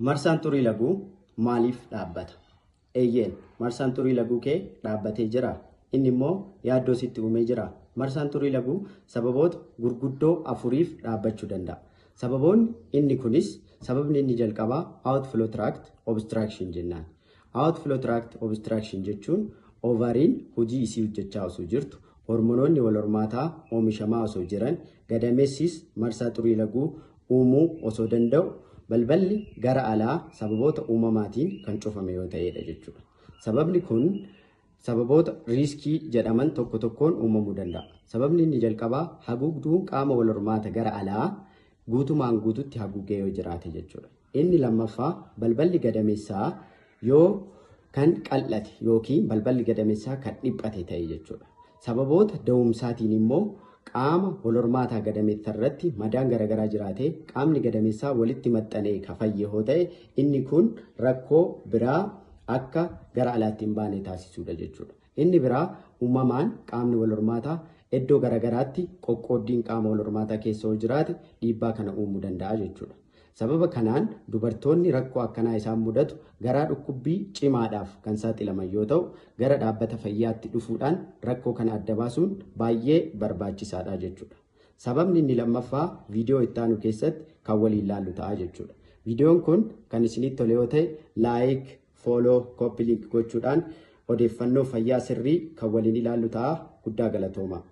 Marsaan xurii laguu maaliif dhaabbata? Eeyyeen marsaan xurii laguu kee dhaabbatee jira. Inni immoo yaaddoo sitti uumee jira. Marsaan xurii laguu sababoota gurguddoo afuriif dhaabbachuu danda'a. Sababni inni jalqabaa outflow tract obstruction jennaan. Outflow tract obstruction jechuun ovariin hojii isii hojjechaa osoo jirtu, hormonoonni wal hormaataa oomishamaa osoo jiran, gadameessis marsaa xurii laguu uumuu osoo danda'u, balballi gara alaa sababoota uumamaatiin kan cufame yoo ta'edha jechuudha. Sababni kun sababoota riiskii jedhaman tokko tokkoon uumamuu danda'a. Sababni inni jalqabaa haguugduun qaama wal hormaata gara alaa guutumaan guututti haguugee yoo jiraate jechuudha. Inni lammaffaa balballi gadameessaa yoo kan qal'ate yookiin balballi gadameessaa kan dhiphate ta'e jechuudha. Sababoota da'umsaatiin immoo qaama wal hormaataa gadameessaa irratti madaan garaagaraa jiraate qaamni gadameessaa walitti maxxanee kafayye yoo ta'e inni kun rakkoo biraa akka gara alaatti hin baane taasisuudha jechuudha. Inni biraa uumamaan qaamni wal hormaataa iddoo garaagaraatti qoqqooddiin qaama wal hormaataa keessa yoo jiraate dhiibbaa kana uumuu danda'a jechuudha. Sababa kanaan dubartoonni rakkoo akkanaa isaan mudatu garaa dhukkubbii cimaadhaaf kan saaxilaman yoo ta'u, gara dhaabbata fayyaatti dhufuudhaan rakkoo kana adda baasuun baay'ee barbaachisaadha jechuudha. Sababni inni lammaffaa viidiyoo itti aanu keessatti kan waliin ilaallu ta'a jechuudha. Viidiyoon kun kan isinitti tole yoo ta'e laayik, fooloo, koppii liink gochuudhaan odeeffannoo fayyaa sirrii kan waliin ilaallu ta'a. Guddaa galatoomaa.